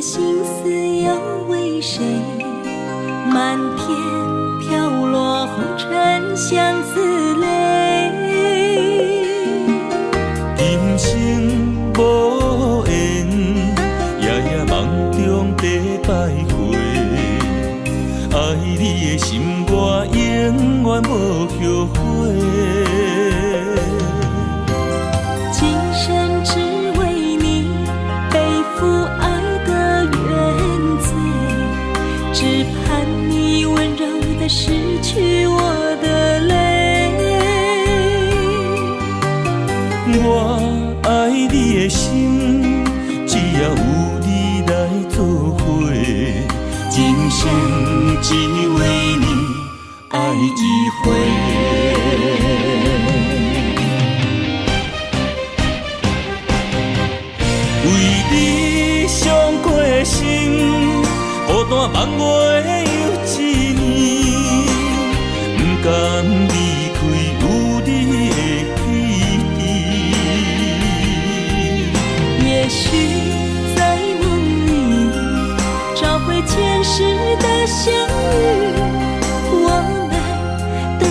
心思又为谁？满天飘落红尘相思泪。今生无缘，夜夜梦中在徘徊。爱你的心，我永远无后悔。今生只为你背负爱的原罪，只盼你温柔地拭去我的泪。我爱你的心，只要有你来作伙，今生只为你爱一回。为你伤过心，孤单梦月又一年，不甘离开有你的记忆。也许在梦里找回前世的相遇，我们的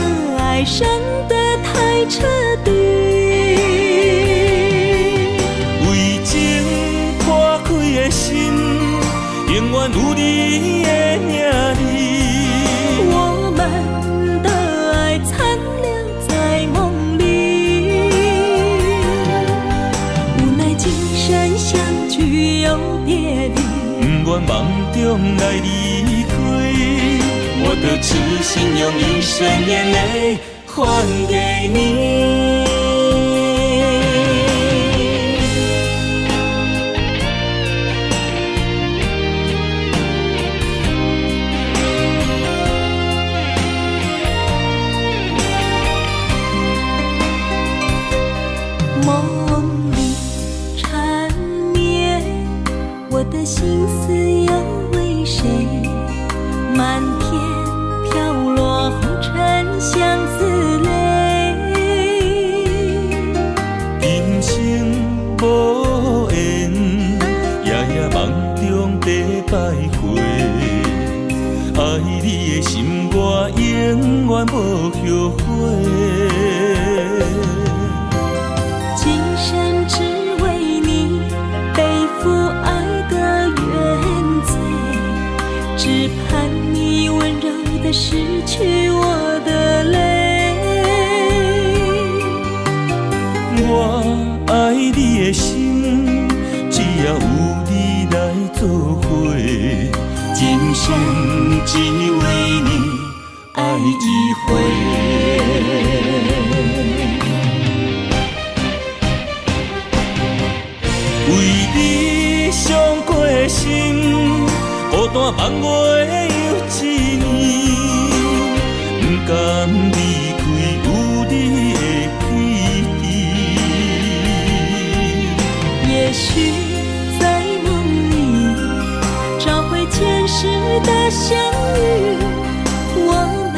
爱伤得太彻底。为情破开的心，永远有你的名字。我们的爱残留在梦里，无奈今生相聚又别离。不愿梦中来离开，我的痴心用一生眼泪还给你。梦里缠绵，我的心思又为谁？满天飘落红尘相思泪。今生无缘，夜夜梦中在徘徊。爱你的心，我永远无后悔。今生只为你背负爱的原罪，只盼你温柔地拭去我的泪。我爱你的心，只要有你来作伙，今生只为你爱一回。为你伤过心，孤单梦月又一年，不甘离开有你的记忆。也许在梦里找回前世的相遇，我们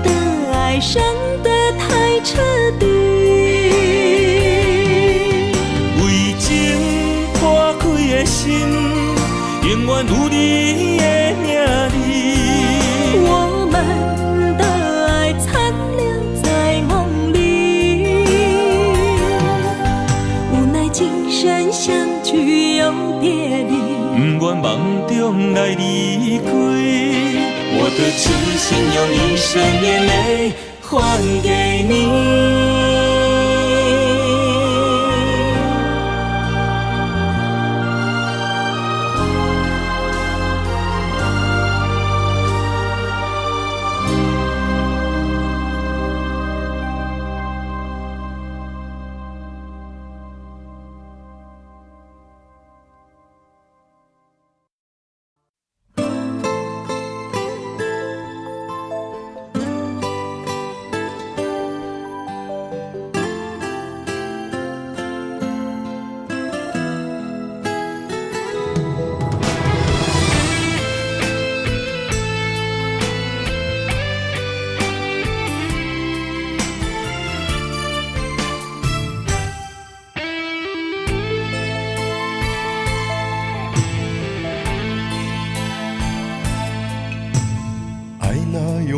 的爱伤得太彻底。为情破开的心，永远有你的名字。我们的爱残留在梦里，无奈今生相聚又别离。不愿梦中来离开，我的痴心用一生眼泪还给你。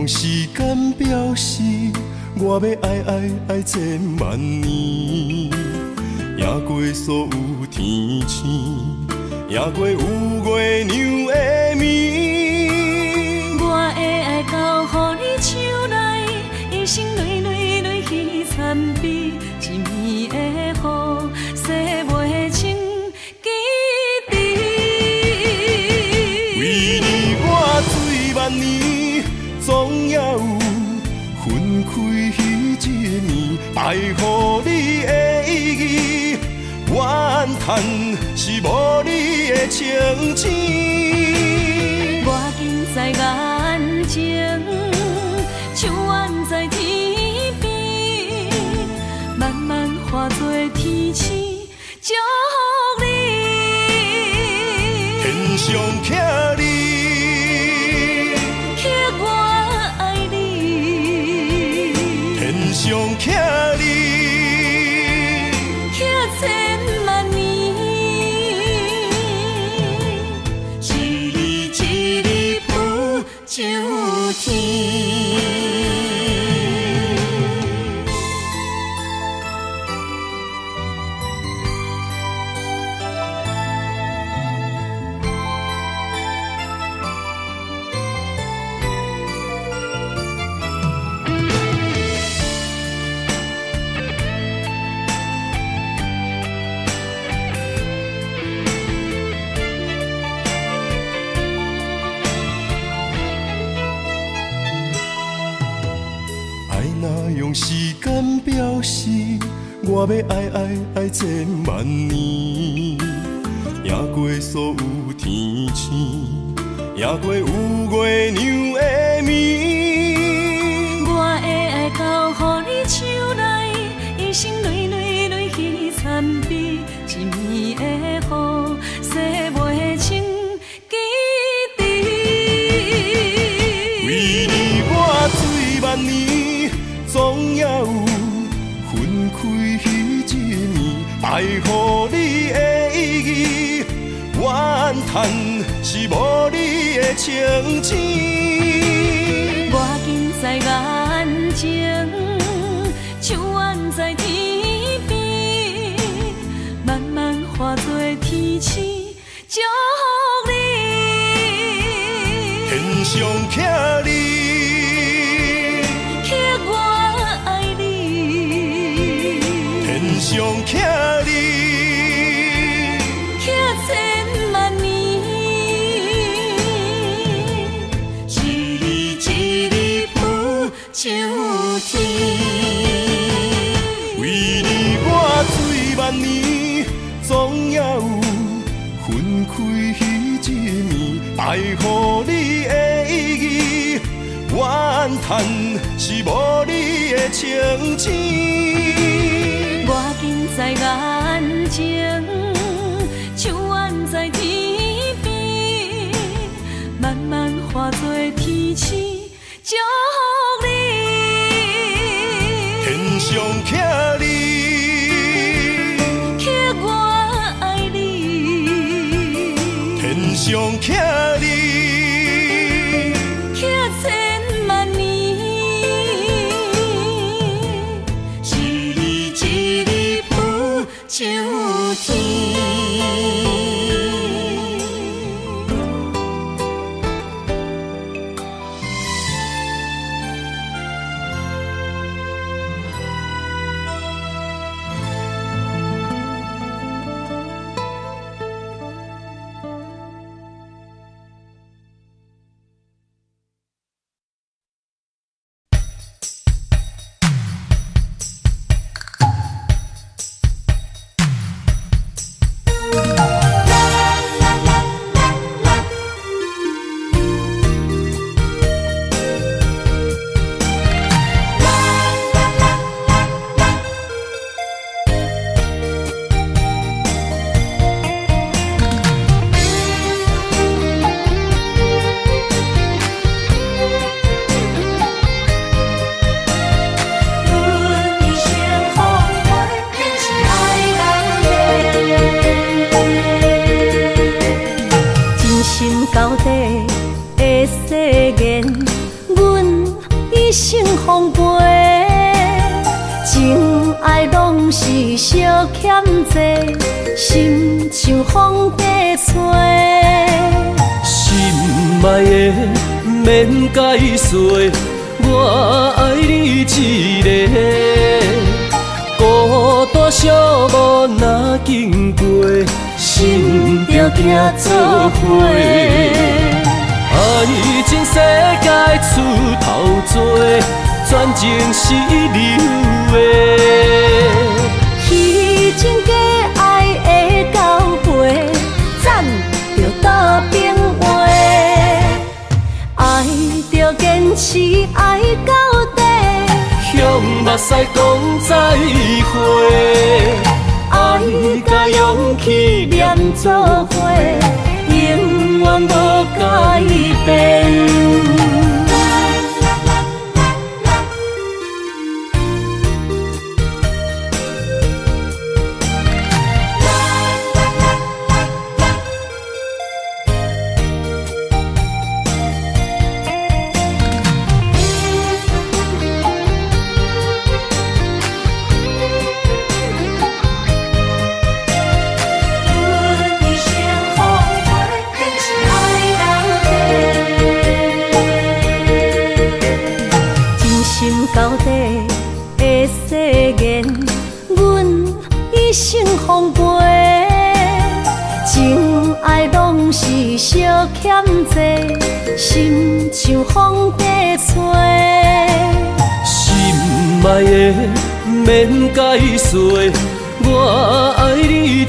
用时间表示，我要爱千万年，赢过所有天星，赢过有月娘的面。我的爱交予你手内，一生泪泪泪去参比，一暝的雨，洗袂清记忆。为你我醉万年，总也有分开彼一年，爱予你的意义，怨叹是无你的情痴。我近在眼前，像远在天边，慢慢化作天星，祝福你。天上徛你，刻我爱你，天上徛你，刻千万年，一日一日不就天。用时间表示，我要爱千万年，赢过所有天星，赢过有月娘的面。我的爱交予你手内，一生泪泪泪去参比，一暝的雨，洗袂清记忆。为你我醉万年，总也有分开彼一年，爱予你的意义，怨叹是无你的情痴。我近在眼前，像远在天边，慢慢化作天星，祝福你。天上徛你，上徛你，刻千万年，一日一日不就天。为你我醉万年，总也有分开彼一年，爱予你的意义，怨叹是无你的情痴。我近在眼前，像远在天边，慢慢化作天星，祝福你。天上徛你，刻我爱你，天上徛你，刻千万年，一日一日不就天。欠债，心像风在吹。心爱的免解释，我爱你一个。孤单寂寞若经过，心着行做伙。爱情世界出头多，全情是你有的。虚情假爱的交陪，赞着倒变话。爱着坚持爱到底，向目屎讲再会。爱甲勇气念做伙，永远无改变。到底的誓言，阮一生奉陪。情爱拢是小欠债，心像风在吹。心爱的免解释，我爱你一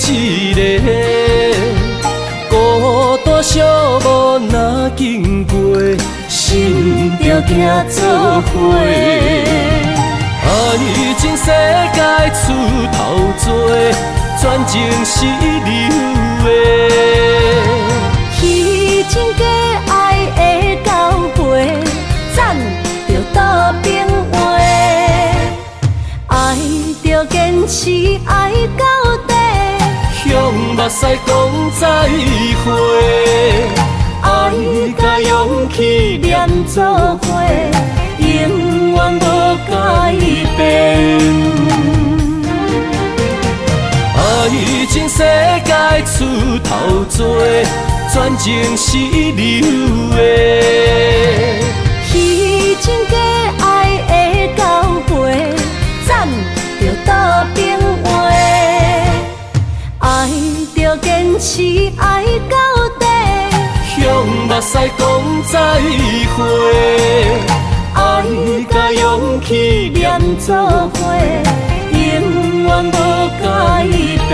个。孤单寂寞若经过，心着行做伙。爱情世界出头多，全情是你有的。虚情假爱的交陪，赞着倒变话。爱着坚持爱到底，向目屎讲再会。爱甲勇气念做伙，永远无改变。爱情世界出头多，全情是你有的。虚情假爱的交陪，赞着倒变话。爱着坚持爱到底，向目屎讲再会。爱甲勇气念做伙，永远无改变。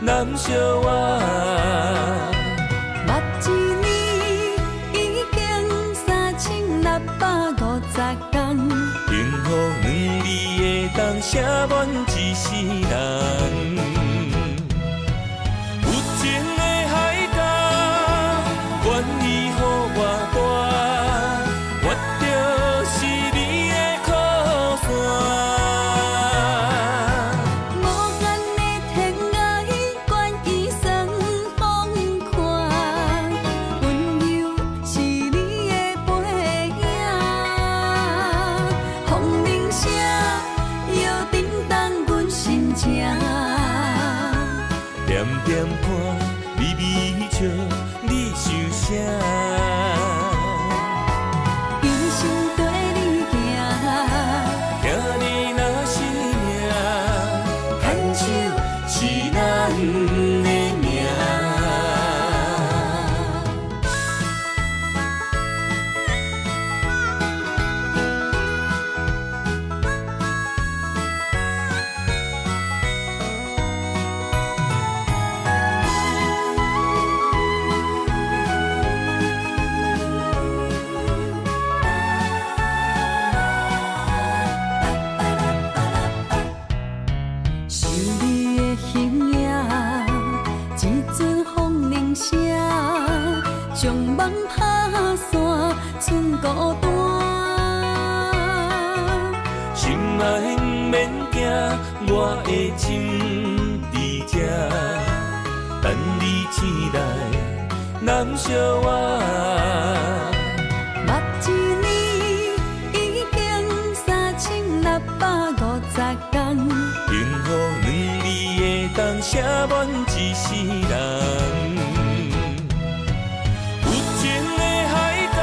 难相我，目一年已经3650天，幸福两字会当写满一世人。有情的海角，愿意予我跋，我就是你的靠山。点点看，微微笑，你想啥？山，剩孤单。心爱不免惊，我的心在这，等你醒来，难相偎。目一年已经3650天，幸福两字会当写满一世人。有情的海角，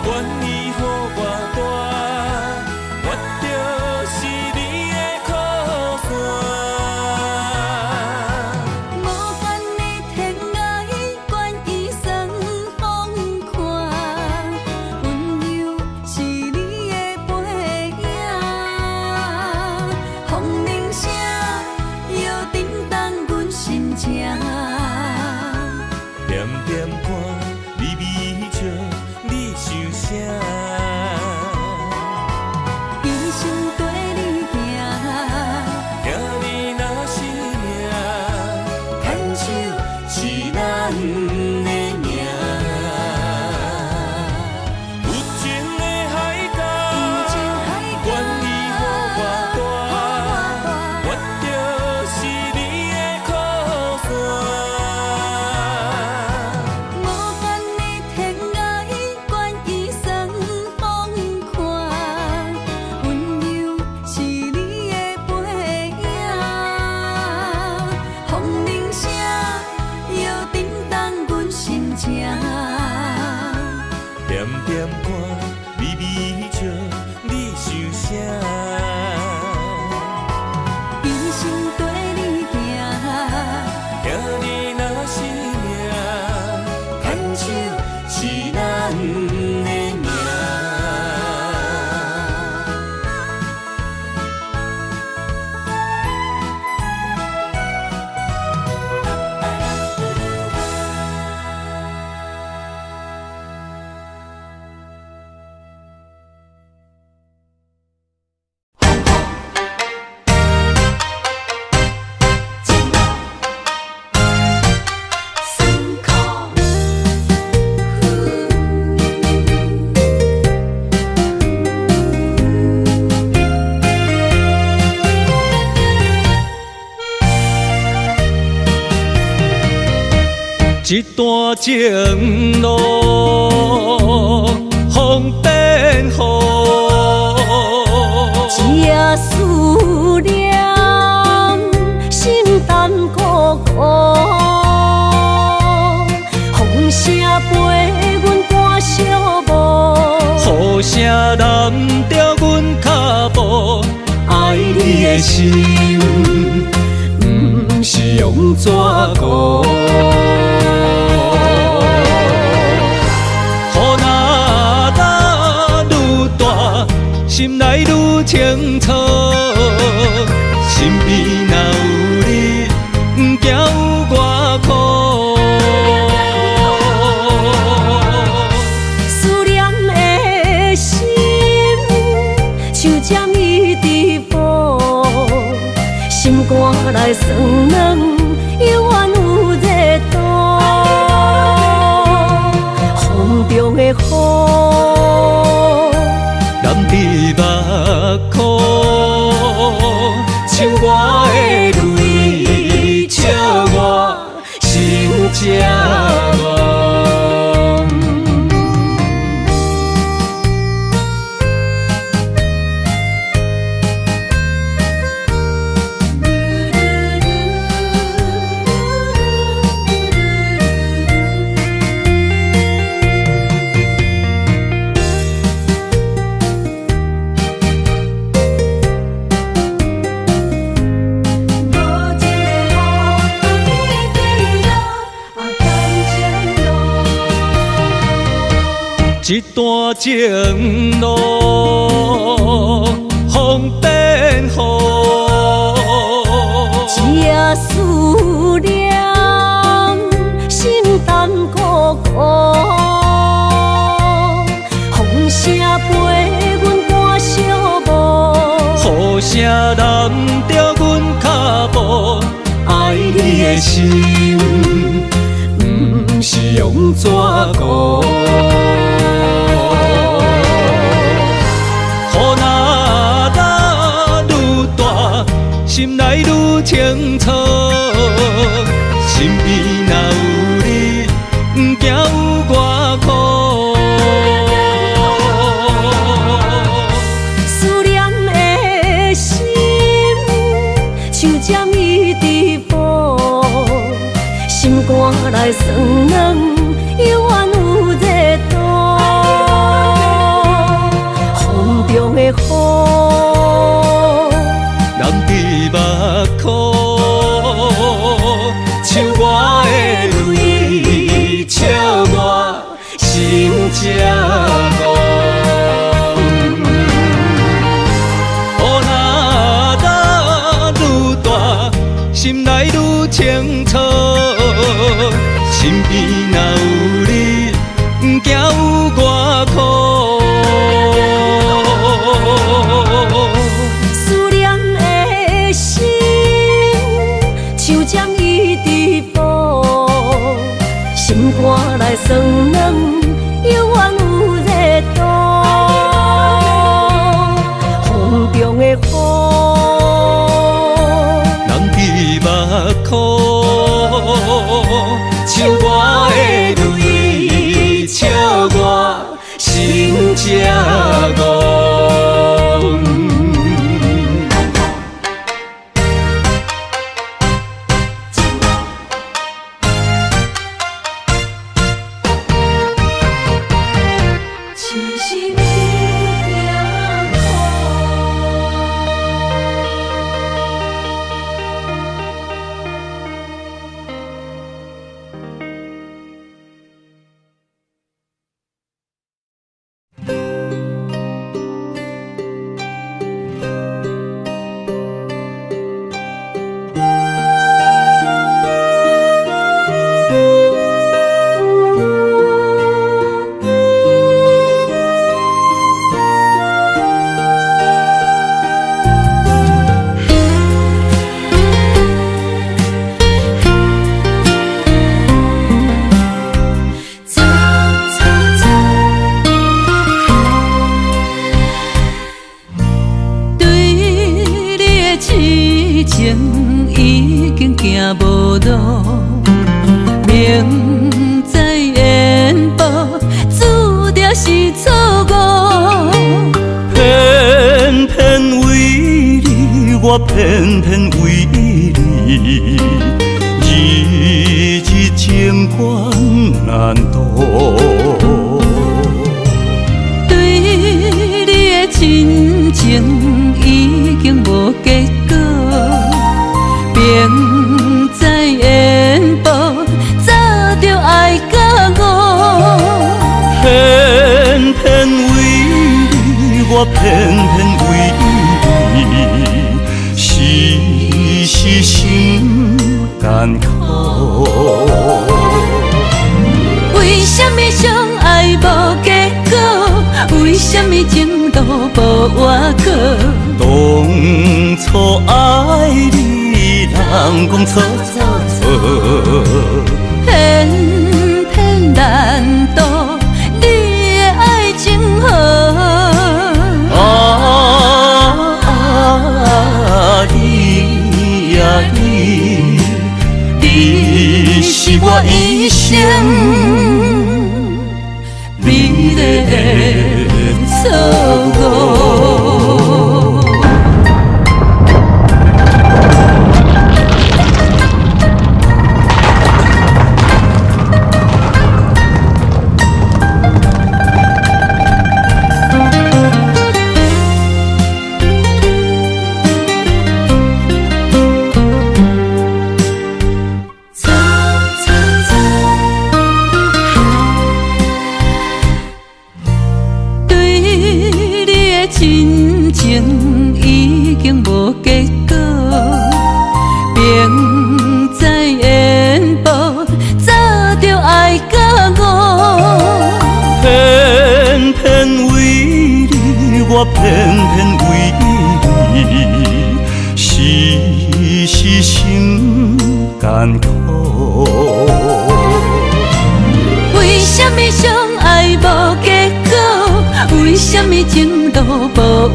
愿意予我大，我就是你的靠山。无限的天涯，愿意算风看，温柔是你的背影，风铃声摇震动阮心情。点点看，微微笑，你想啥？一生跟你行，听你若是命，牵手是咱的命。有情的海角，愿意予我大，我就是你的靠山。无限的天涯，愿意算风看，温柔是你的背影，风铃声摇震动阮心情。点点看，微微笑，你想啥？一生跟你行，听你若是命，牵手是咱的命。一段情路，风变雨，一夜思念，心淡孤孤。风声陪阮赶小步，雨声淋着阮脚步，爱你的心，不是用纸糊。心内愈清楚，心边若有你，不惊有我苦。思念的心，像针伊伫补，心肝内酸软，犹原有热度。风中的雨。染伫目眶，像我的泪，笑我心这乱。一段情路，风变雨，一夜思念，心淡孤孤。风声陪阮赶小步，雨声淋着阮脚步，爱你的心，不不是用怎顾？雨若愈大，心内愈清楚。身边若有你，不惊有我苦。思念的心，像针伊直补，心肝内酸软，犹原有热度。风中的雨，人伫目眶，像我的泪，笑我心这戆。心内愈清楚，身边若有你，不惊有我苦。思念的心，像针伊直补，心肝内酸软，犹原有热度。风中的雨。像我的泪，笑我心这戆。只是有点苦。情已经行无路，明知缘报，注定是错误。偏偏为你，我偏偏为你，日日情关难渡。对你的真情已经无结果。明知缘报，早就爱甲我。偏偏为你，我偏偏为你，时时心艰苦。为什么相爱无结果？为什么情路无外口？当初爱你，人讲错错错，偏偏难渡你的爱情河。你呀你，你是我一生美丽的错误。真情已经无结果，明知缘报，早就爱甲我。偏偏为你，我偏偏为你，时时心艰苦。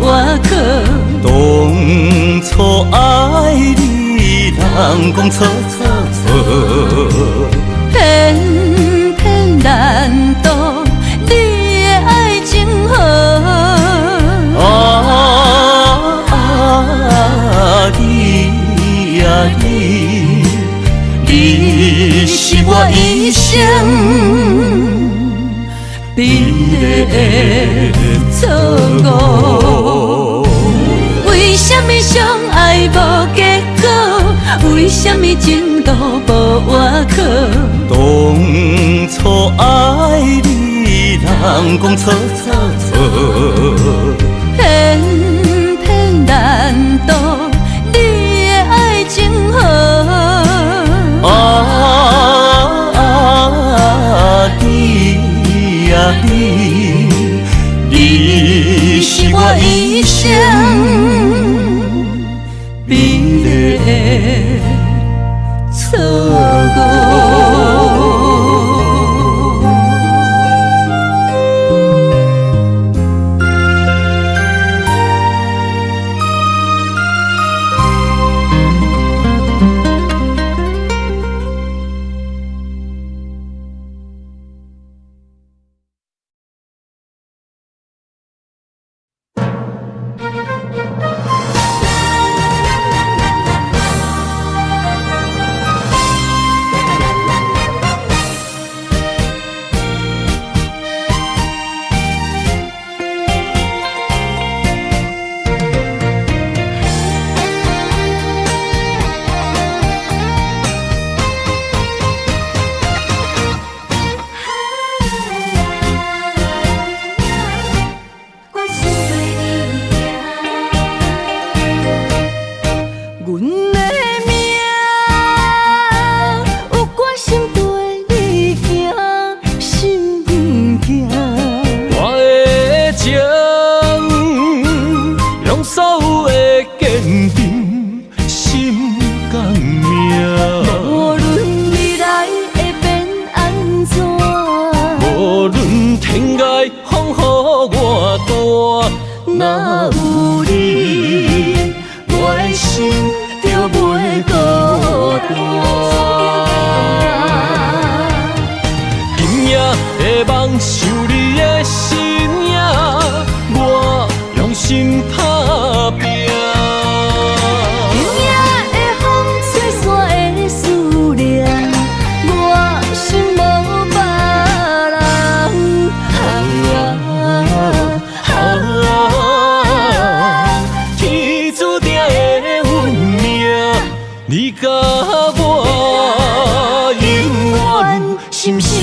我可。当初爱你，人讲错错错，偏偏难渡你的爱情河。你啊你，你是我一生必的错误。为什么相爱无结果？为什么情路无外口？当初爱你，人讲错错错，偏偏难渡你的爱情河。你啊你，你是我一生必的错误。若有你，我的心就袂孤单。今夜的梦想你的身影，我用心打拼。今夜的风吹散的思念，我心无别人。天注定的运命，你甲我永远心相伴。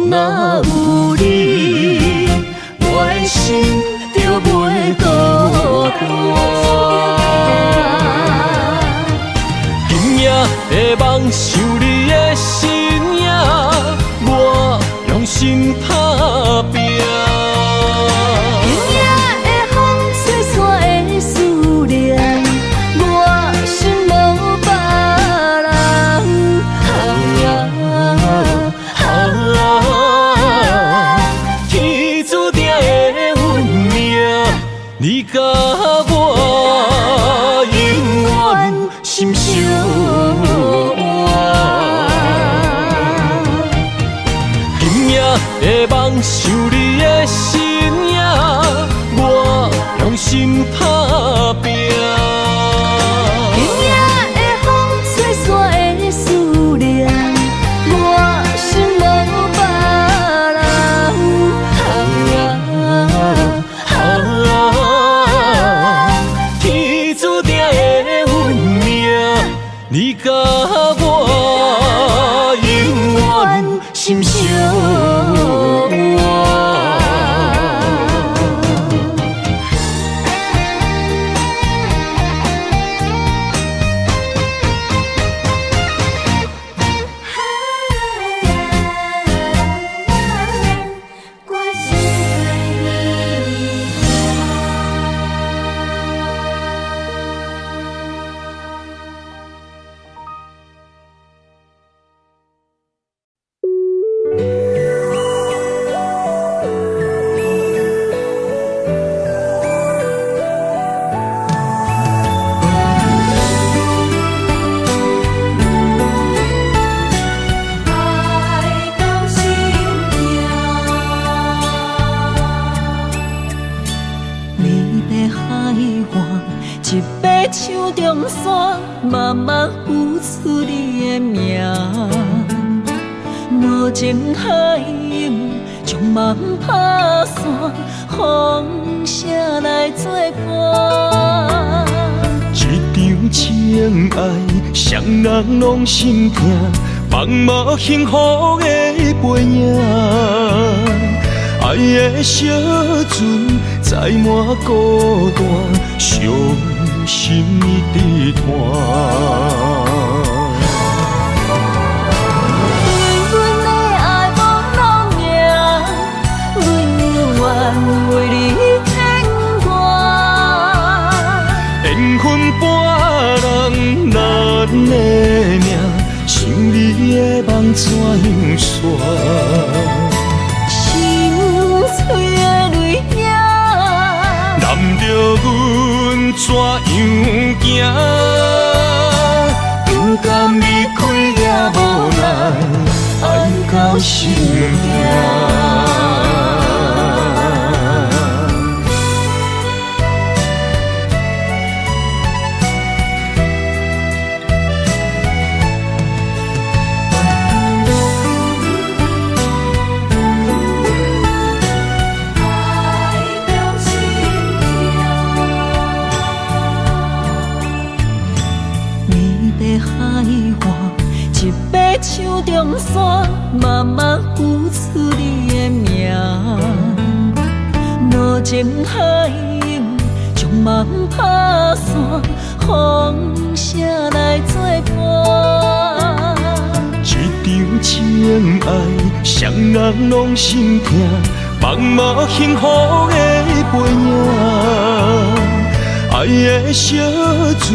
若有你，我的心就袂孤单。今夜的梦想你的身影，我用心打拼。今夜的风吹散的思念，我心无别人。你甲我永远心相伴。今夜的梦想你的身影，我用心打拼。今夜的风吹散的思念，我心。我犹原心相换。慢慢付出你的名，无情海涌将梦打散，风声来作伴。一场情爱，双人拢心痛，放无幸福的背影。爱的小船载满孤单，伤心的团。对阮的爱无路命，阮愿为你牵挂。缘分半人咱的命，想你的梦怎样煞？心碎的泪影，难着阮怎样行？不甘离开也无奈，爱到心痛。手中线，慢慢付出你的名，无情海涌将梦打散，风声来作伴。一场情爱，双人拢心痛，放无幸福的背影。爱的小船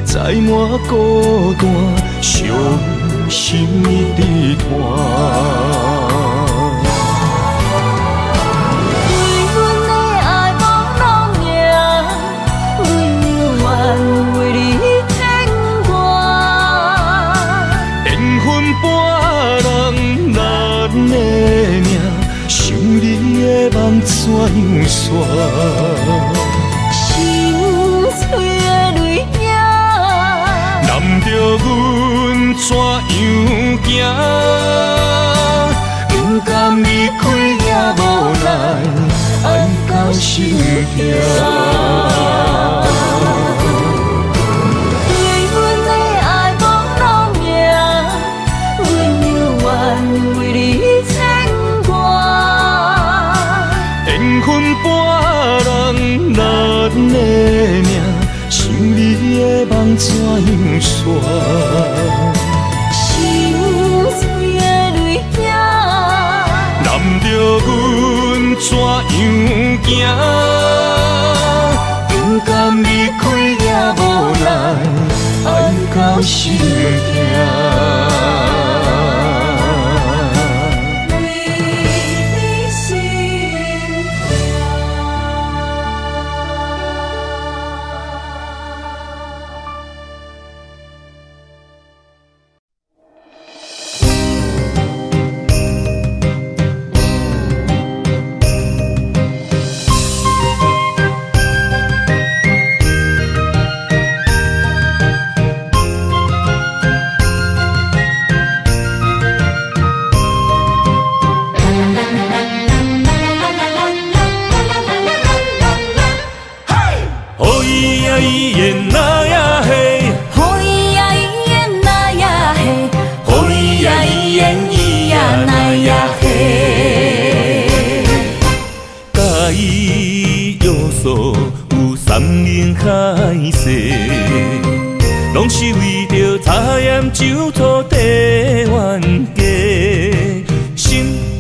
载满孤单，伤心的团。对阮的爱无路命，阮愿为你牵挂。缘分半人咱的命，想你的梦怎样煞？心碎的泪影，难着阮怎样行？不甘离开也无奈，爱到心痛。对阮的爱无路命，阮愿为你牵挂。缘分半人咱的命，想你的梦怎样煞？心碎的泪影，难着阮怎样行？不甘离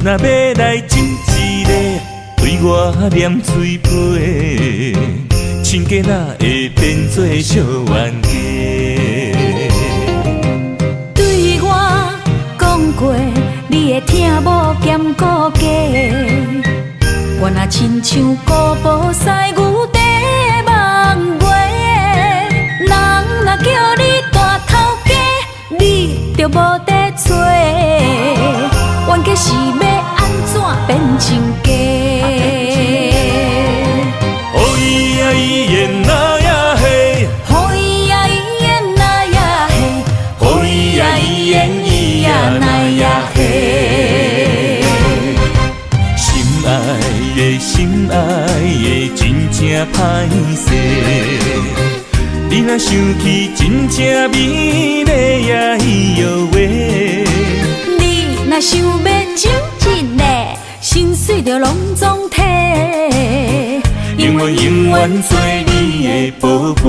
若要来亲一个，对我念嘴皮，亲家哪会变做小冤家？对我讲过，你会听无兼顾家。我若亲像古堡西牛地梦月，人若叫你大头家，你就无得找。冤家是要安怎变亲家？哦咿呀咿耶那呀嘿，哦咿呀咿耶那呀嘿，哦咿呀咿耶咿呀那呀嘿。心爱的真正歹势，你若想起真正美丽也稀有话。你若想要亲一个，心碎就拢总体，永远做你的宝贝。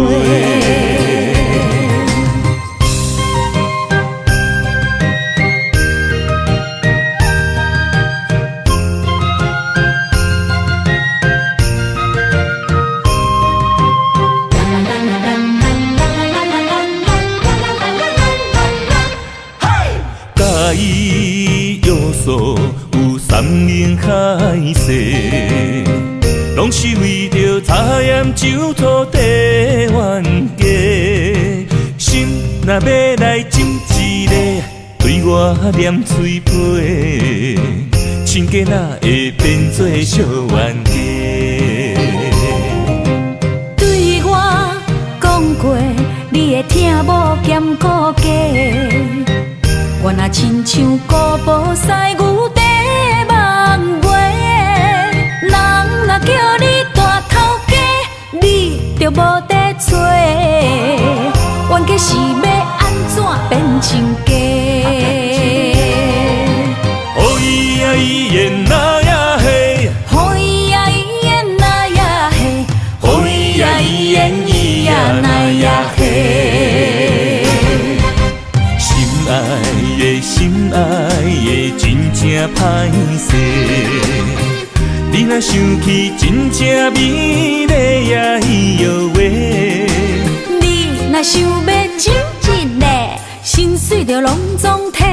有三明海誓，拢是为着茶盐酒土地冤家。心若要来亲一个，对我念嘴皮，亲家哪会变做小冤家？对我讲过，你会听无兼顾家。我若亲像古堡西牛地梦月，人若叫你大头家，你就无得找。冤家是要安怎变亲家？哦咿呀咿耶那呀嘿，哦咿呀咿耶那呀嘿，哦咿呀咿耶咿呀那呀嘿。心爱的真正歹势，你若想起真正美丽也稀有话。你若想要亲一个，心碎就拢总体，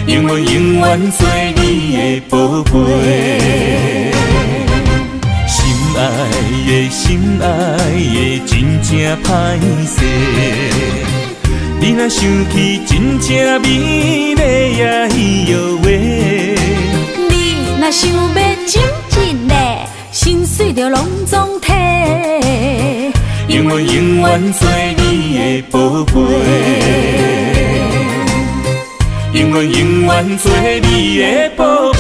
永远做你的宝贝。心爱的真正歹势，你若想起真正美丽也稀有话。你若想要亲一个，心碎就拢总体，永远做你的宝贝，永远做你的宝贝。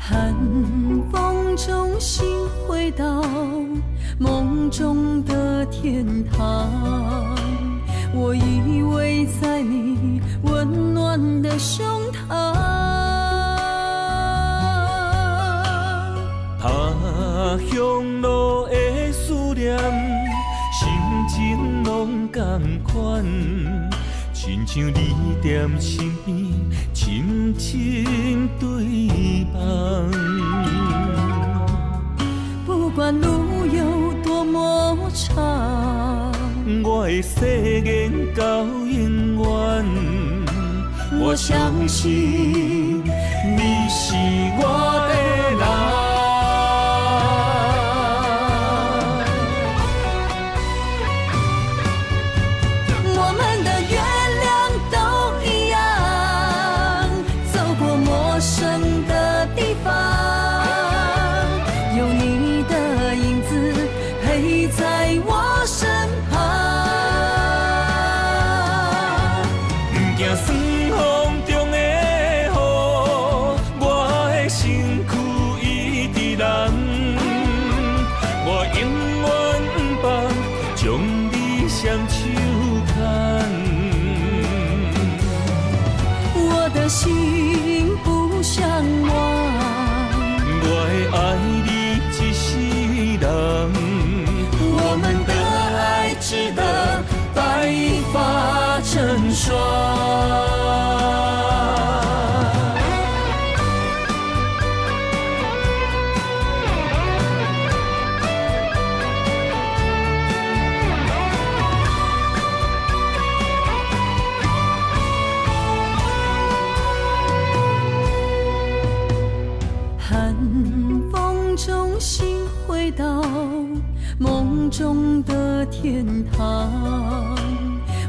寒风中心回到梦中的天堂，我依偎在你温暖的胸膛。他乡路的思念，心情拢同款，亲像你踮身边，深深对望。不管路有多么长，我的誓言到永远。我相信你是我的人。我永远放，将你双手牵。我的心不像我会爱你一世人，我们的爱值得白发成霜。寒风中心回到梦中的天堂，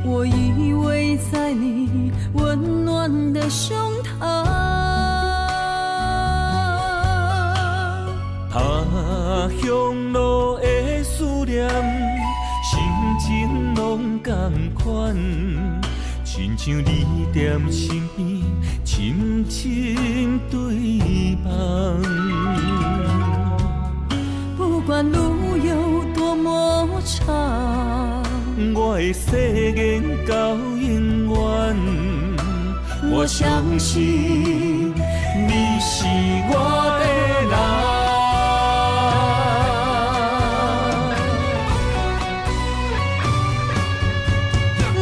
我依偎在你温暖的胸膛。他乡路的思念，心情拢同款，亲像你踮身边，深深对望。不管路有多么长，我的誓言到永远。我相信你是我的人。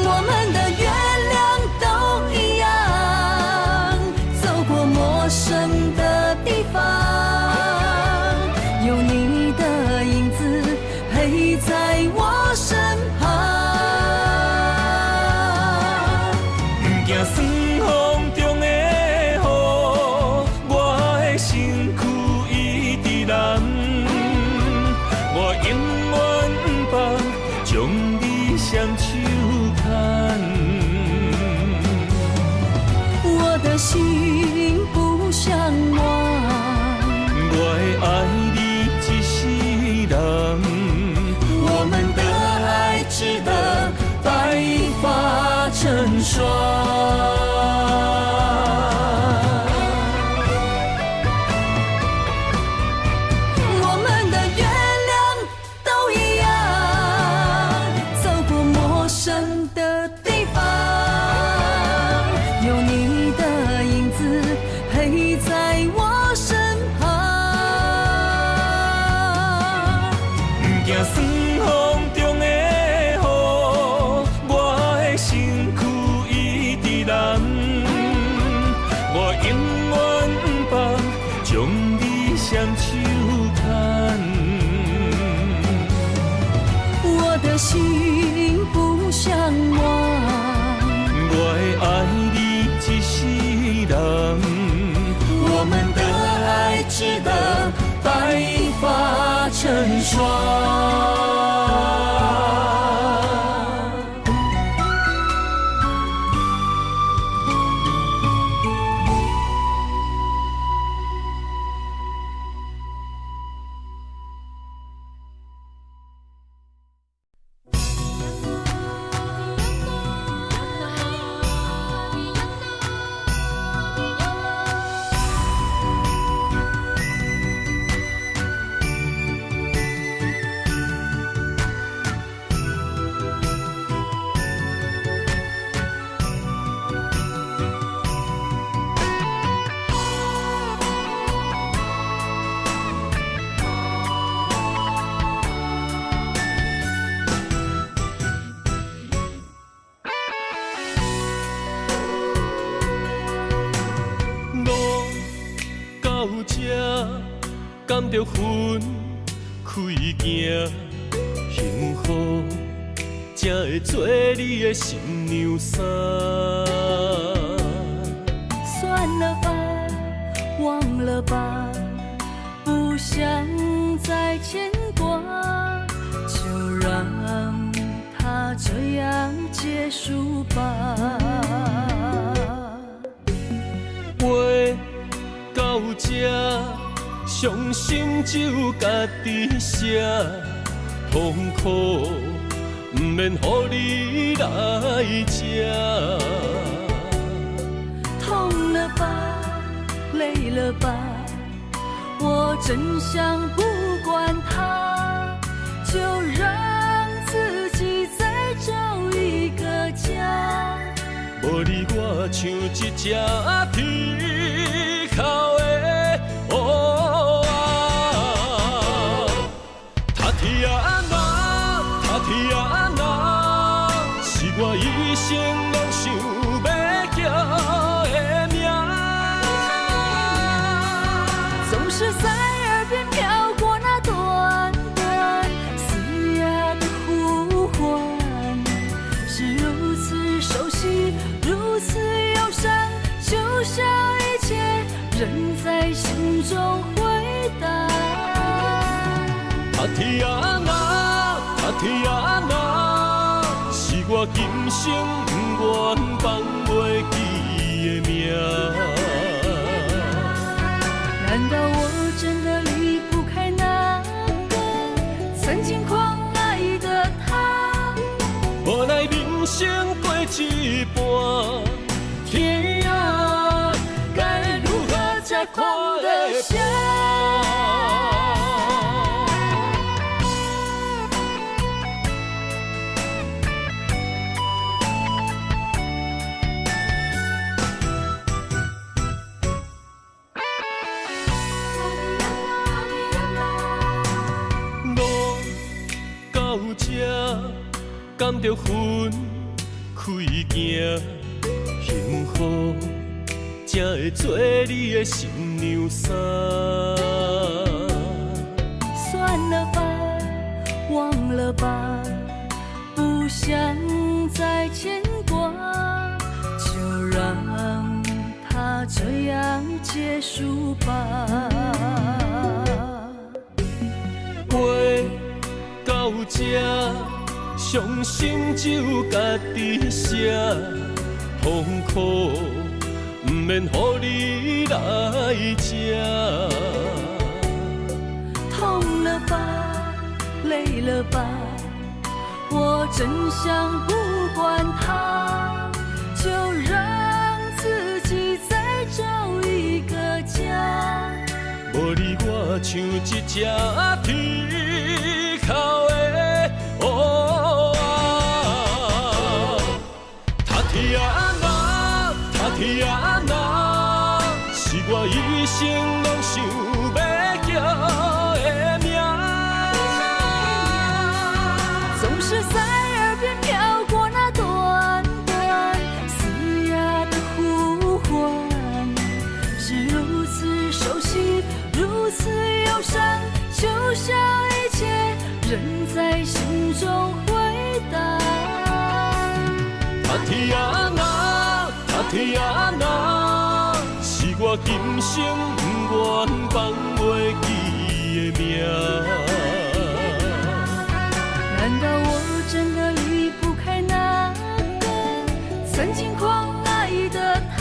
我们的月亮都一样，走过陌生的地方，有你的影子陪在我身旁。不惊霜风中的雨，我的身躯一直蓝。我永远放，将你双手牵。我的心不像我会爱你一世人，我们的爱值得白发成霜。我们的月亮都一样，走过陌生的地方，有你的影子陪在我身旁。不惊霜风中的雨，我的身躯一直蓝。我永远放，将你双手牵。我的心不像我会爱你一世人，我们的爱值得白发成霜。甘着分开行，幸福才会做你的新娘衫。算了吧，忘了吧，不想再牵挂，就让它这样结束吧。话到这，伤心只有家己写，痛苦不免予你来吃。痛了吧，累了吧，我真想不管它，像一只铁口的乌鸦，他天啊那，他天啊那，是我一生拢想要叫的名。总是在耳边飘过那短短嘶哑的呼唤，是如此熟悉，如此忧伤，就像一切仍在心中回荡。他天啊那，他天啊那，是我今生不愿放袂记的名。难道我真的离不开那个曾经狂爱的他？无奈人生过一半，天啊，该如何才看得下？甘着云开行，幸福才会做你的新娘衫。算了吧，忘了吧，不想再牵挂，就让它这样结束吧。话到这，伤心只有家己写，痛苦不免予你来吃。痛了吧，累了吧，我真想不管它，就让自己再找一个家。无你我像一只铁口的乌鸦，他天啊那，他天啊那，是我一生拢想要叫的名。总是在耳边飘过那短短嘶哑的呼唤，是如此熟悉，如此忧伤，就像一切仍在心中回荡。他天啊那，他天啊那，是我今生不愿放袂记的名。难道我真的离不开那个曾经狂爱的他？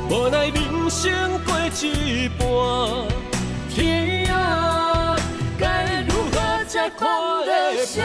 无奈人生过一半，天啊，该如何才看得下？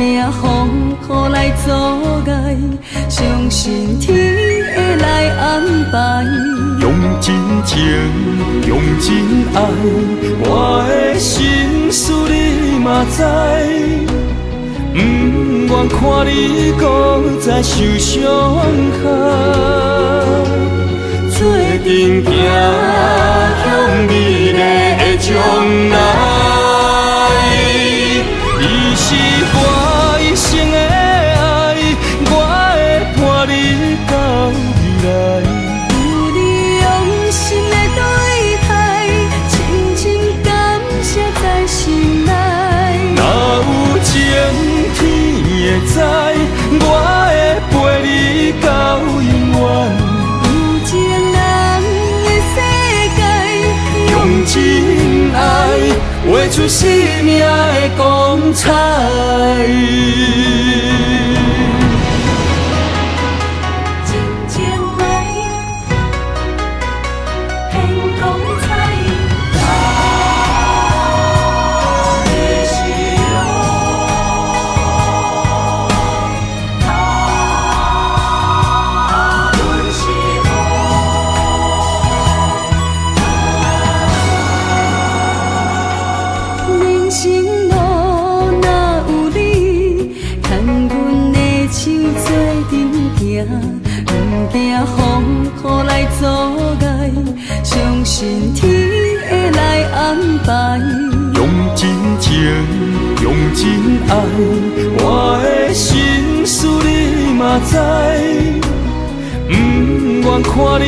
不惊风雨来阻碍，相信天会来安排。用真情，用真爱，我的心事你嘛知。不愿看你搁再受伤害，做阵行向美丽的将来。你是我一生的爱，我会伴你到未来。有你用心的对待，深深感谢在心内。哪有知，我会陪你到永远。有情人的世界，用真爱画出生命的光彩。真情爱，显光彩。人生路若有你，牵阮的手做阵行，不惊风雨来阻碍，相信天会来安排。用真情，用真爱，我的心事你嘛知。不愿看你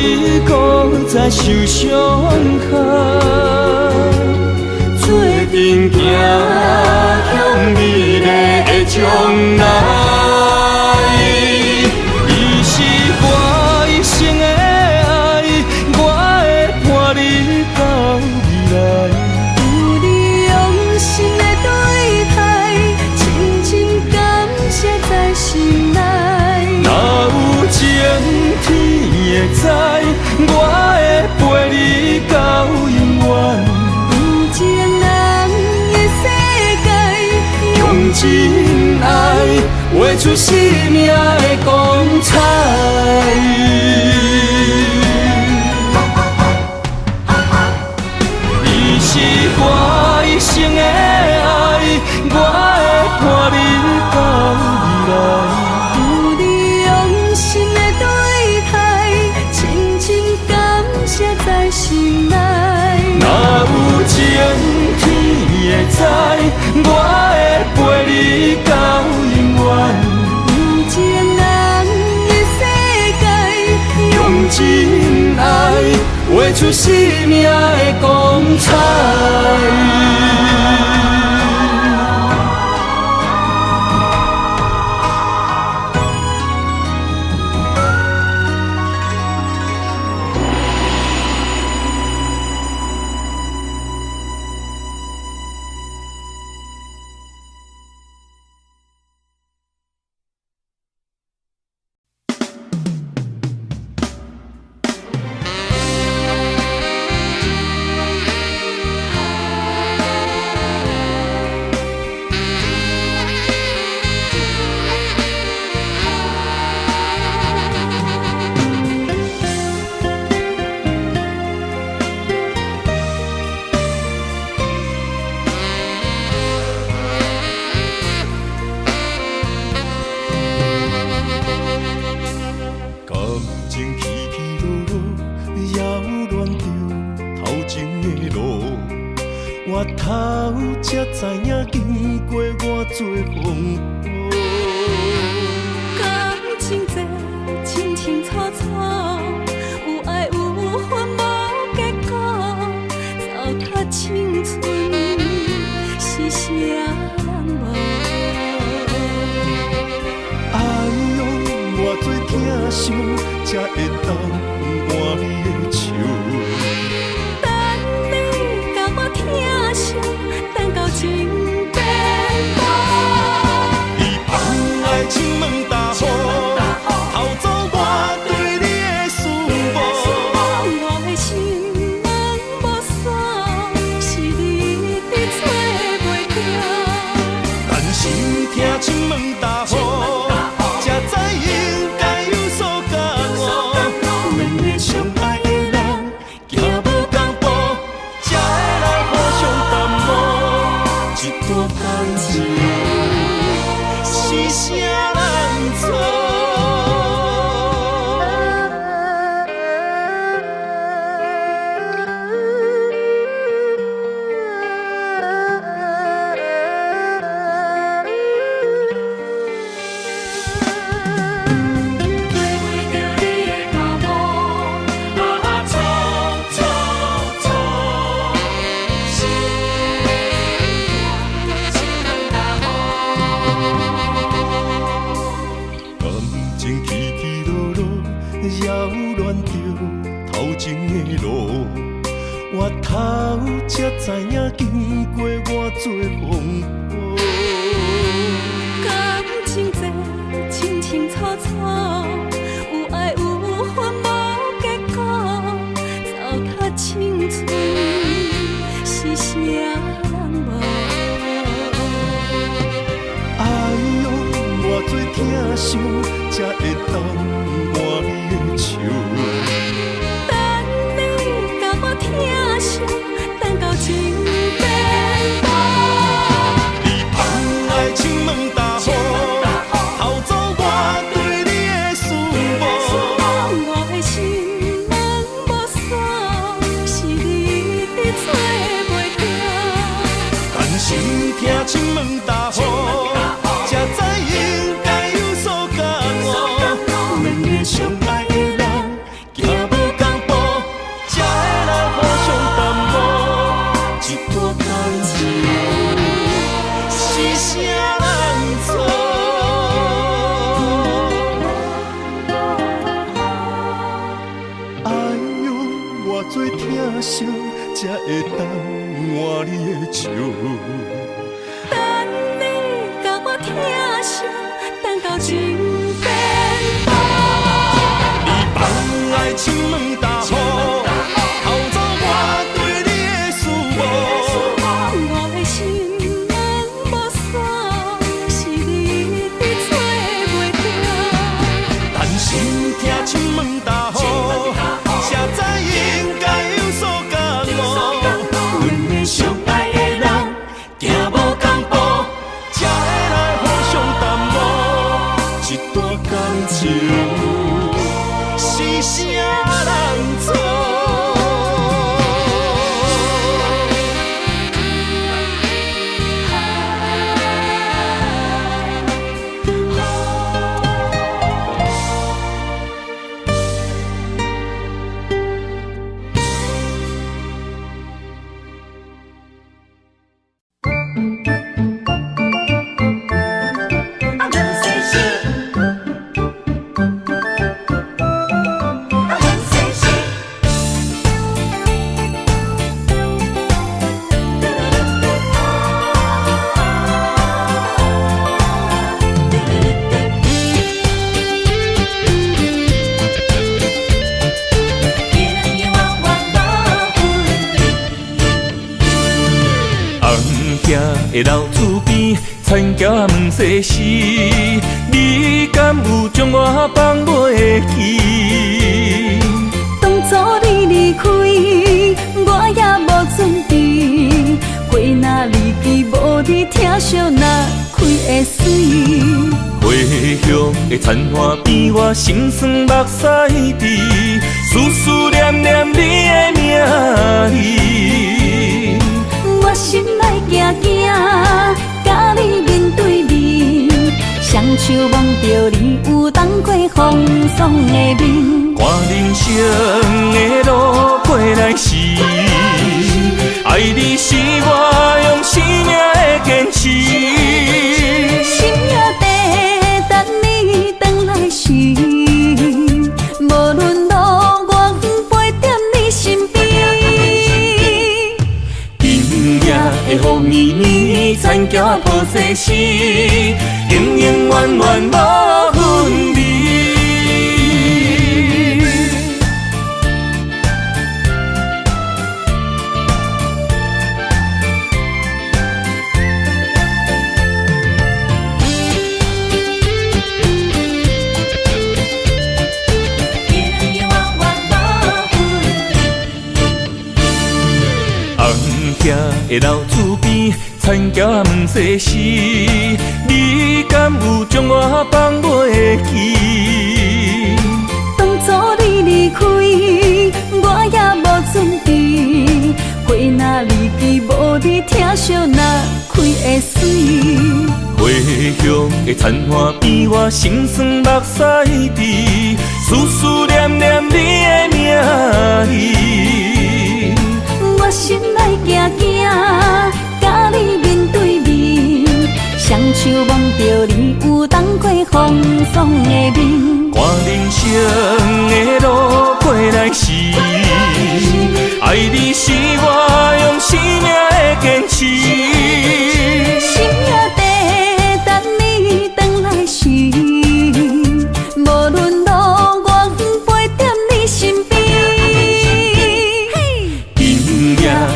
搁再受伤害。做阵行向美丽的将来，伊是我一生的爱，我会伴你到未来。有你用心的对待，深深感谢在心内。若有情天会知，我会陪你到永远。有情人的世界，用真爱画出生命的光彩。你是我一生的爱，我会伴你到未来。有你用心的对待，深深感谢在心内。若有情天会知，我会陪你到永远。有情人的世界，用真爱画出生命的光彩。我头才知影，经过偌多风雨。感情这清清楚楚，有爱有恨无结果，糟蹋青春是啥人无？爱用偌多疼伤，才会当换你的手。等到情变薄，伊放爱亲门大雨，偷走我对你的思慕。我的心门无锁，是你一直找袂到。但是听亲门大雨，才知应该有所感悟。我头才知影，经过偌多风波。感情这清清楚楚，有爱有恨无结果，糟蹋青春是啥人无？哎呦，偌多疼伤，才会当换你的笑。等你甲我疼惜，等到情变薄。你放爱情问大雨，偷走我对你的思慕。我的心门无锁，是你伫找袂着。但是听情问大雨，才知应该有所感悟。两个相爱的人，行无同步，才会来互相淡薄。一段感情是啥人错？哎呦，偌多疼惜，才会当换你的笑。等你甲我疼惜，等到情变薄。你放爱情问大雨，偷走我对你的思慕。我的心门无锁，是你伫找袂着。但是听情问大雨，才知应该有所感悟。两个相爱的人，行无同步，才会来互相淡薄。一段感情是啥人错？的老厝边，田桥问世事，你敢有将我放袂记？当初你离开，我也无准备，花若离枝，无你疼惜若开会水。回乡的田花边，我心酸目屎滴，思念念你的名字。我心内惊惊，甲你面对面，双手望着你有当过风霜的面。看人生的路过来时，爱你是我用生命的坚持。心也地等你回来时，无论路我陪在你身边。今夜的雨绵绵，田桥抱世事，永永远远无分离。的老厝边，田桥问世事，你敢有将我放袂记？当初你离开，我也无准备，花若离枝，无你疼惜若开会水。回乡的田花边，我心酸目屎滴，思念念你的名字。我心内惊惊，甲你面对面，双手望着你有当过风霜的面。看人生的路过来时，爱你是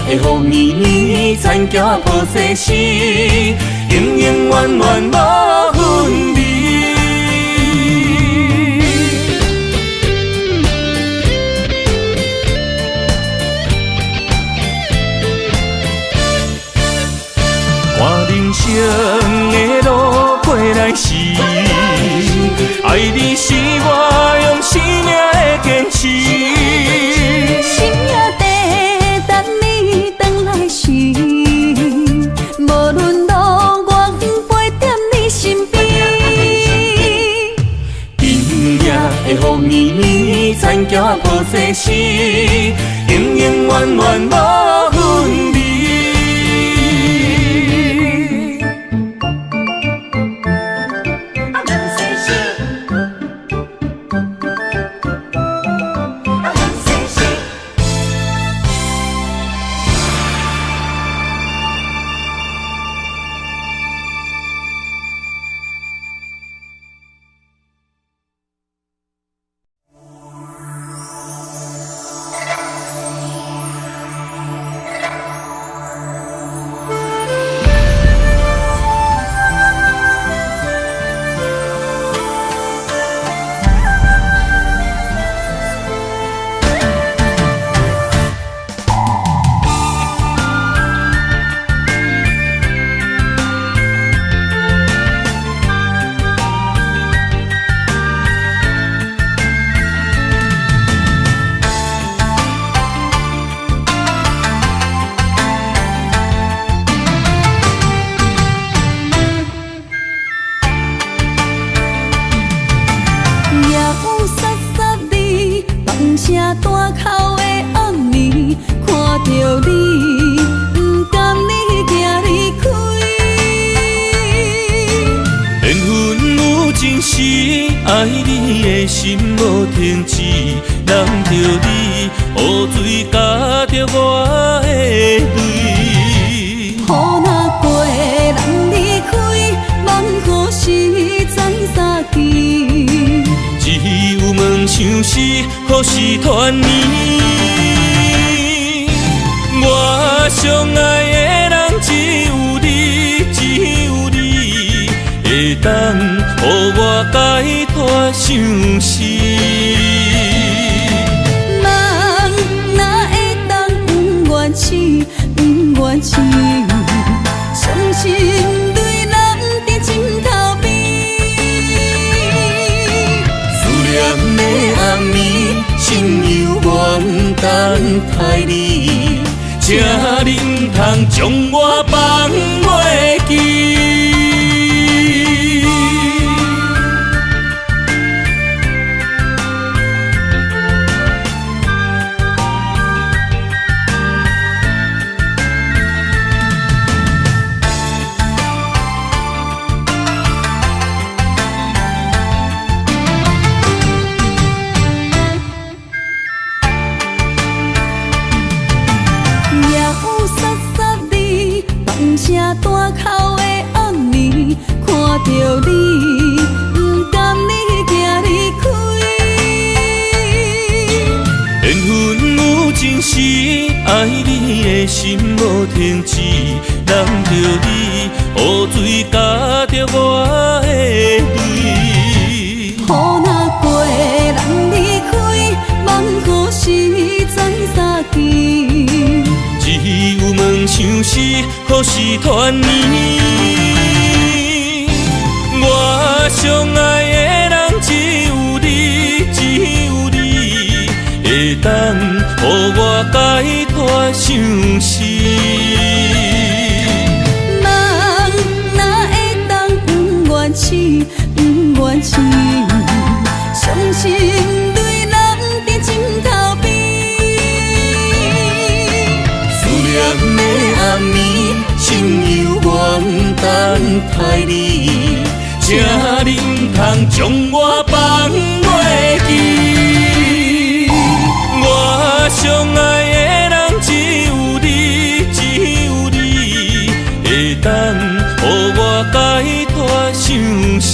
会予年年田桥抱世事，永永远远无分离。看人生的路过来时，爱你是我用生命的坚持。心也地等你回来时，无论路我陪在你身边。今夜会予年年田桥抱世事，永永远远无分离。爱你的心无停止，难着你雨水加着我的泪。雨若过，人离开，望何时再相见？只有梦想是何时团圆？我相爱的人只有你，只有你会当予我解脱相思。人哪会当不愿痴，不愿痴？伤心对人伫枕头边。思念的暗暝，心犹原等待你，请你唔通将我放袂记。大口的暗暝，看着你，不甘你行离开。缘分有情时，爱你的心无停止，难着你雨水加着我的泪。雨若过，人离开，望何时再相见？只有梦想是何时团圆？我相爱的人只有你，只有你会当予我解脱相思。人哪会当不愿痴，不愿痴？伤心对人伫枕头边。念的暗暝，心犹原等待你，请你唔通将我放袂记。我相爱的人只有你，只有你会当予我解脱相思。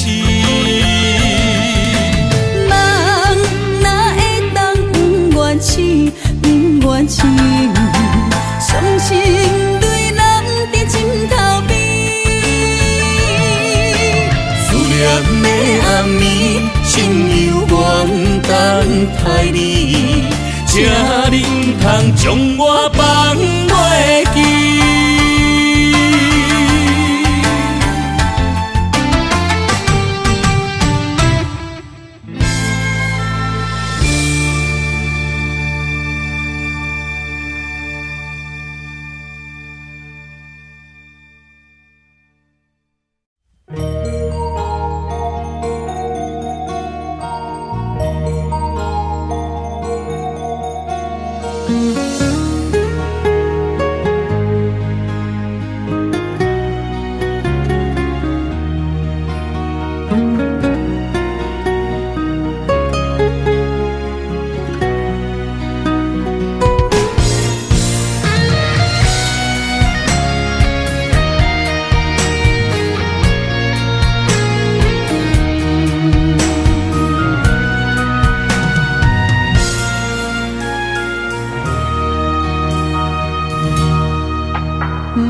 人哪会当不愿痴，不愿痴？伤心泪人伫枕头边。思念的暗暝，心犹原等待你，请你唔通将我放袂记。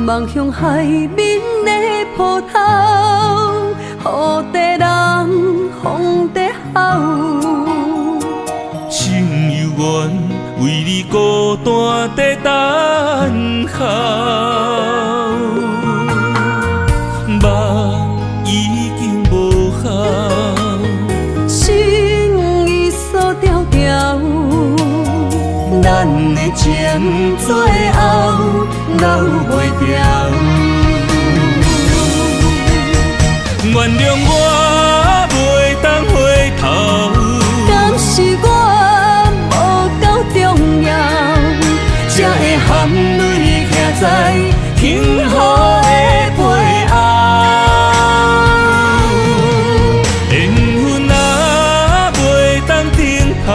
望向海面的波涛，雨地人风地吼。心犹原为你孤单在等候，梦已经无效，心已锁条条。咱的情最后留袂掉。原谅我袂当回头，敢是我无够重要，才会含泪徛在幸福的背后。缘分啊，袂当停靠，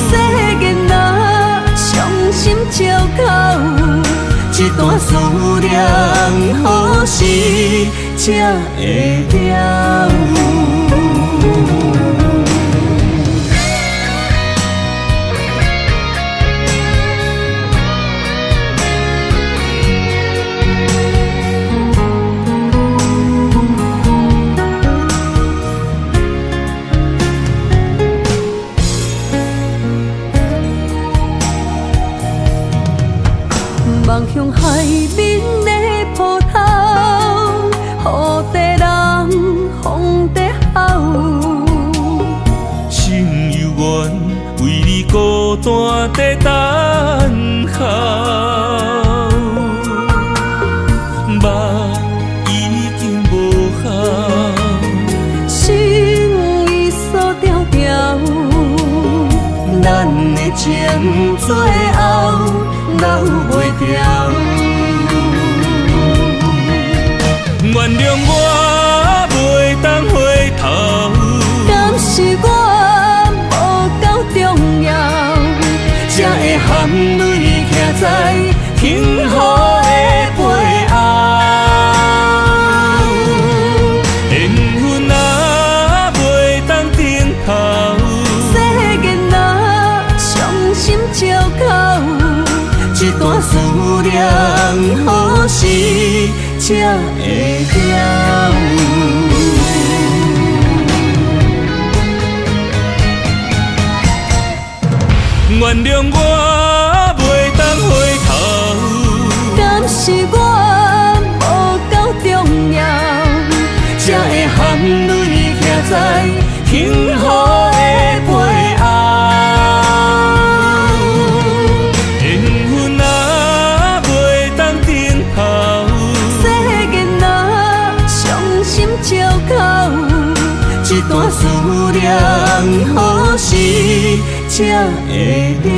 世间啊，伤心借口。一段思念，何时才会了？望向海面的波涛，雨地人风地吼。心犹原为你孤单在等候，梦已经无效，心已锁条条。咱的情最后留袂掉。原谅我袂当回头，敢是我无够重要，才会含泪徛在幸福的背后。缘分啊，袂当停靠，世间啊，伤心借口。一段思念，何时才会了？原谅我袂当回头，敢是我无够重要，才会含泪徛在幸福的背后。缘分啊，袂当停靠，世间啊，伤心借口。一段思念，何时才会了？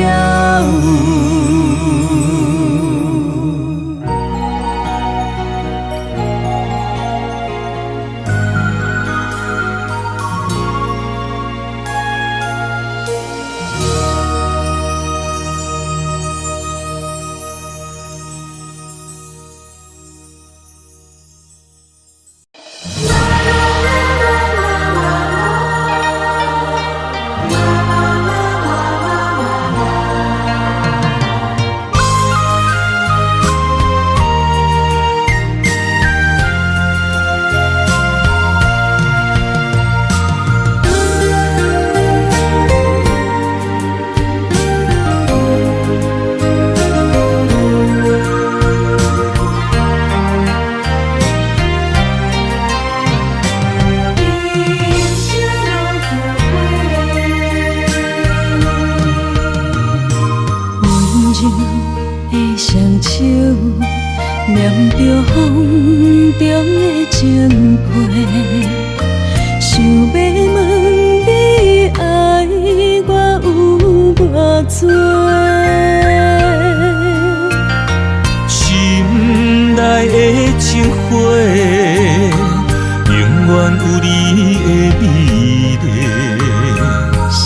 的双手，念着风中的情批，想要问你爱我有偌多？心内的情花，永远有你的美丽。心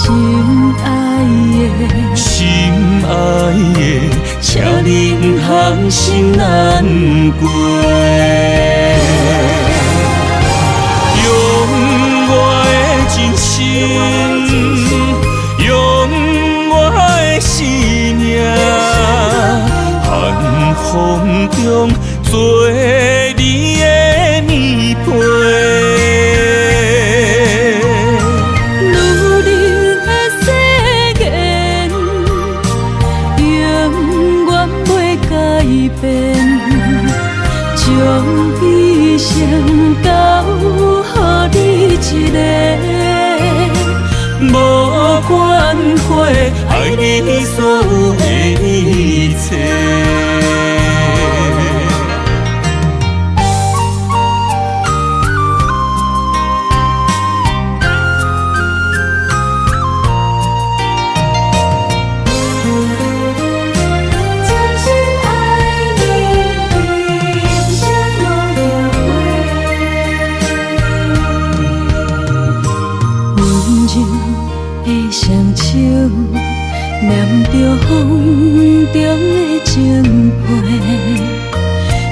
爱的，请你不通心难过。用我的真心，用我的生命，寒风中做你的棉被。将一生交予你一个，无关系，爱你所有的一切。的双手，念着风中的情批，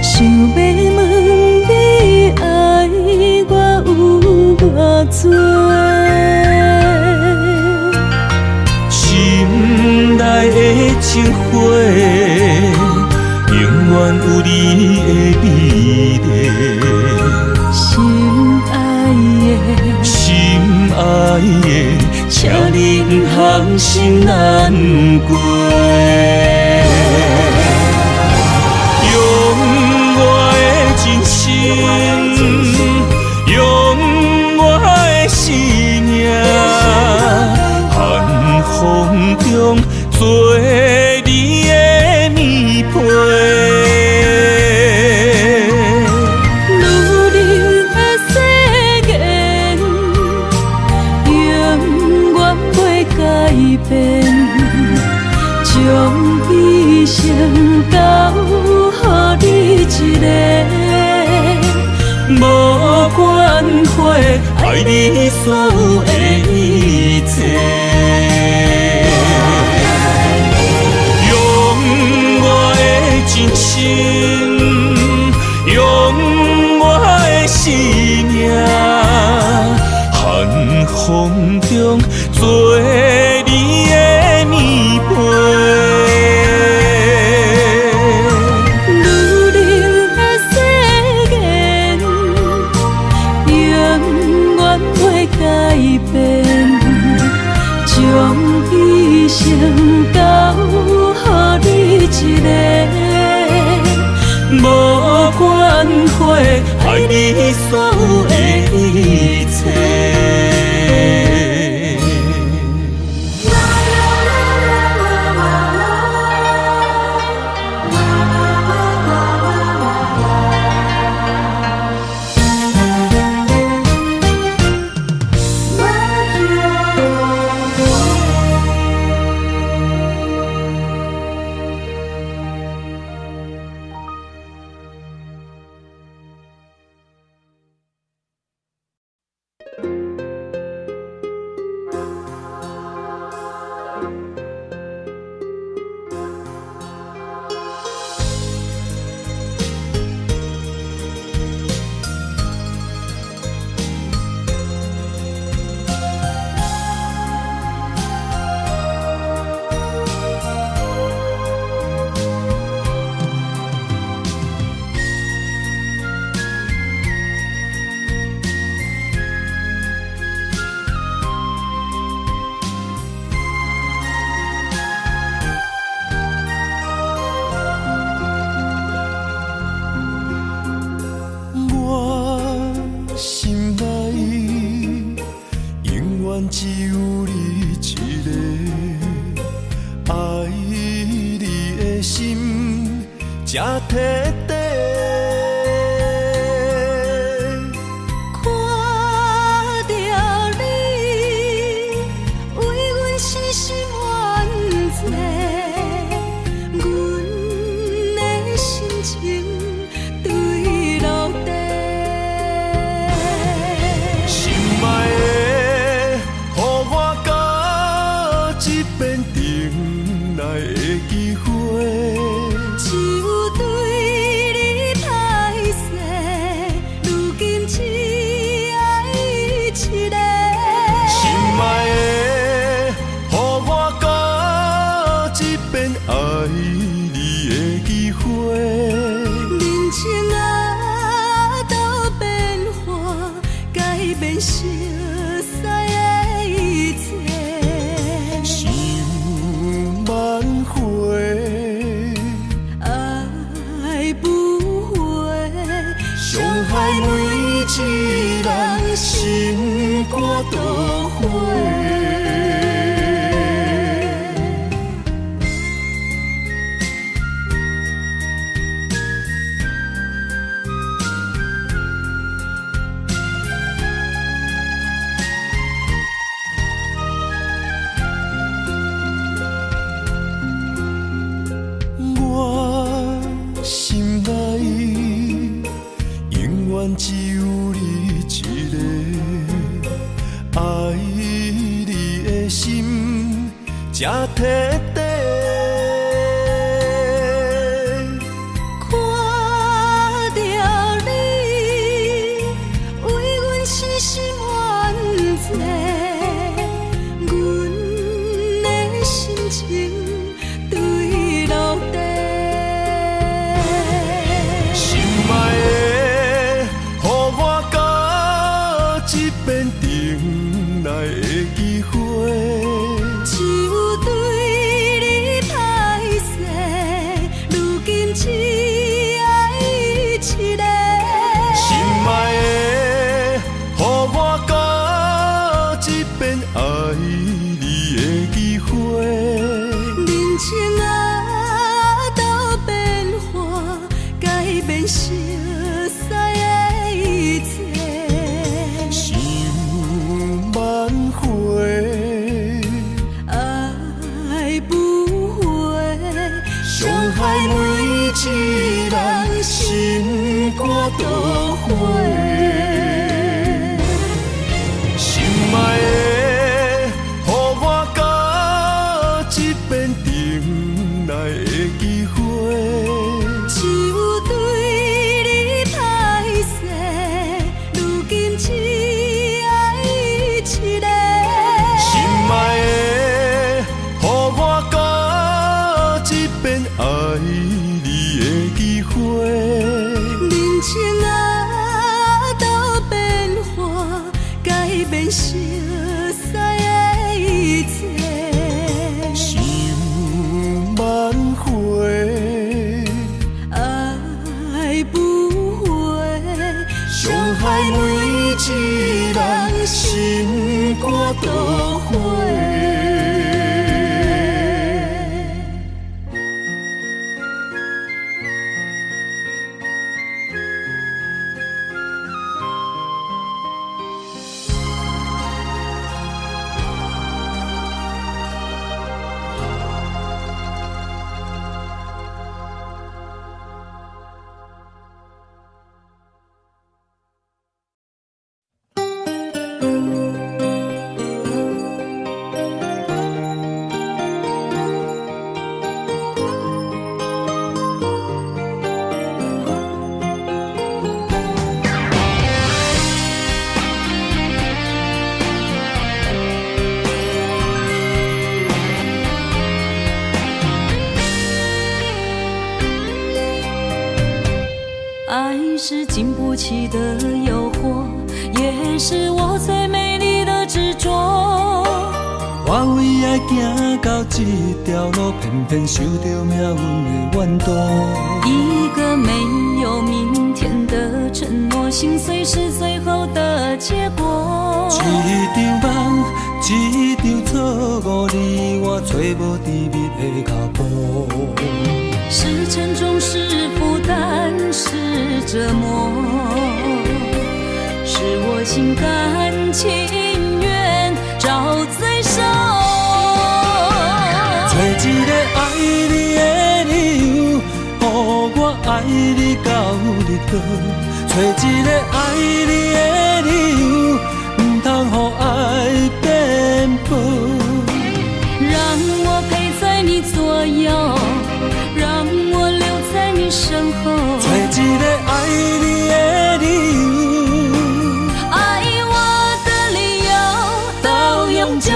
想要问你爱我有偌多？心内的情花，永远有你的美丽。心爱的，请你不通心难过。用我的真心，用我的生命，寒风中做你的棉被。将一生交予你一个，无关系，爱你所有的一切。用我的真心，用我的生命，寒风中做你的棉被。将一生交予你一个，无关系，爱你所有的一切。才摕底。看着你为阮死心冤罪，阮的心情坠落地。心爱的，予我到这边等来的机会。只有对你歹势，如今只爱一个。心爱的，予我到这边爱你的机会。人情啊，都变化，改变熟悉的一切。想挽回，爱不回，伤害每一人心肝都灰。我心内永远只有你一个，爱你的心才摕底。看着你为阮死心冤罪，阮的心情坠落地。心爱的，予我到这边等来的机会。只有对你歹势，如今只爱一个。心爱的，予我到这边爱你的机会。人情啊，都变化，改变熟悉的一切。想挽回，爱不回，伤害每一人心肝都灰。心爱的，予我到这边等来的机会。只有对你歹势，如今只爱一个。心爱的，予我到这边爱你的机会。人情啊，都变化，改变熟悉的一切。想挽回，爱不回，伤害每一人心肝都灰。爱是经不起的诱惑，也是我最美丽的执着。我为爱行到这条路，偏偏受到命运的怨妒。一个没有明天的承诺，心碎是最后的结果。一场梦，一场错误，你我找无甜蜜的脚步。是沉重是是折磨，使我心甘情愿找罪受。找一个爱你的理由，予我爱你到日落。找一个爱你的理由，唔通予爱变薄。让我陪在你左右，让我留在你身后。找一个爱你的理由，爱我的理由到永久。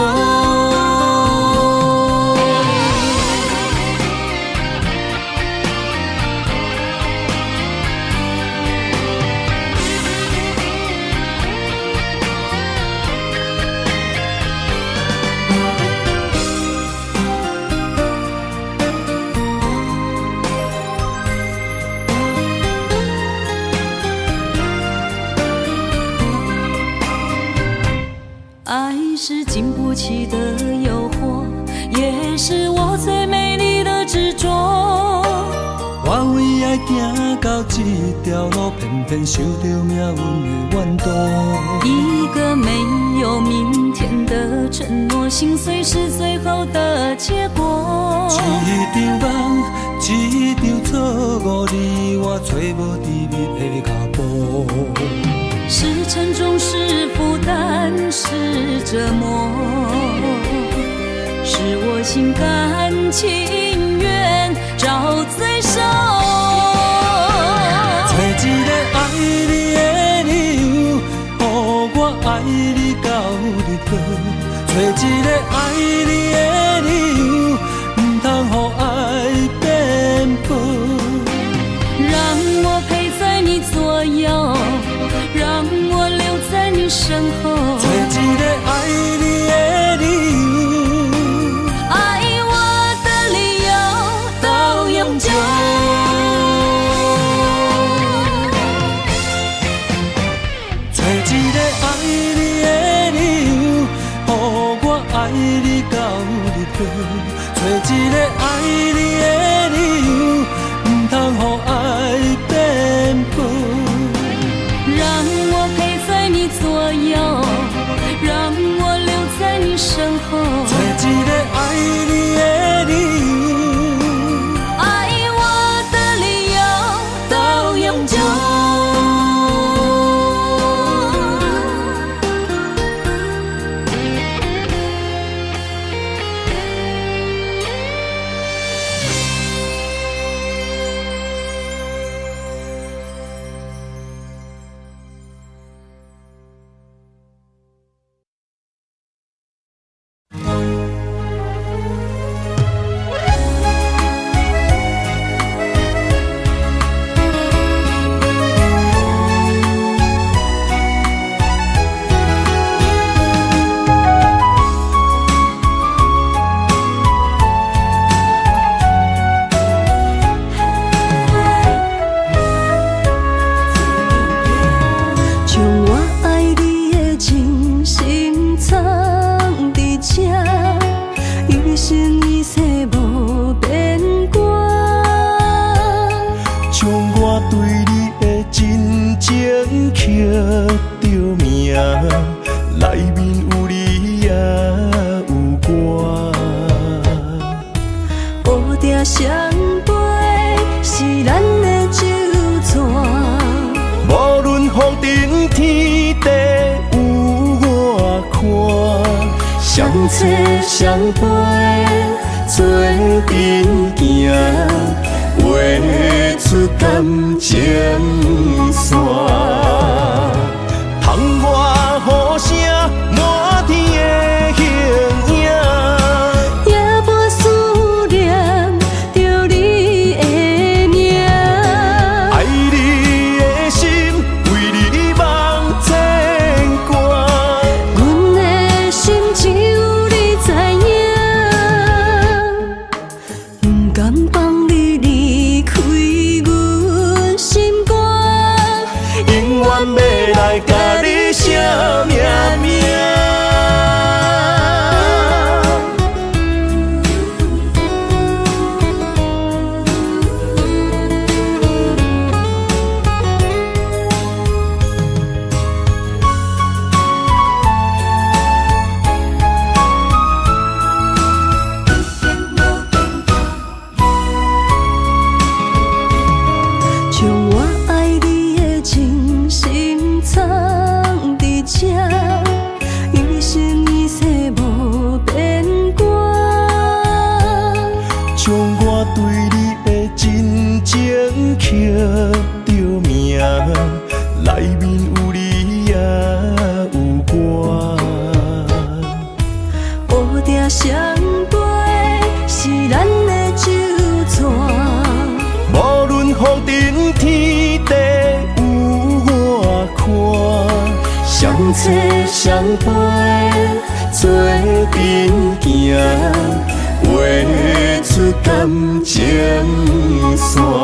爱是经不起的诱惑，也是我最美丽的执着。我为爱行到这条路，偏偏受到命运的怨妒。一个没有明天的承诺，心碎是最后的结果。一场梦，一场错误，你我找无甜蜜的脚步。是沉重，是负担，是折磨，使我心甘情愿找罪受。找一个爱你的理由，予我爱你到日落。找一个爱你的理由，唔通予爱变薄。让我陪在你左右，让我留在你身后。找一个爱你的理由，爱我的理由到永久。找一个爱你的理由，予我爱你到日落。找一个爱你的理由，唔通予爱变薄。让我陪在你左右，让我留在你身后。找一个爱你的理由，爱我的理由到永久。双杯是咱的酒泉，无论风尘天地有我看，相切相陪做阵行，画出感情线。窗外雨声满天的形影。永远袂刻着名，内面有你也有我。乌蝶双飞是咱的酒泉，无论风尘天地有我看，相扯相陪做阵行，画出感情线。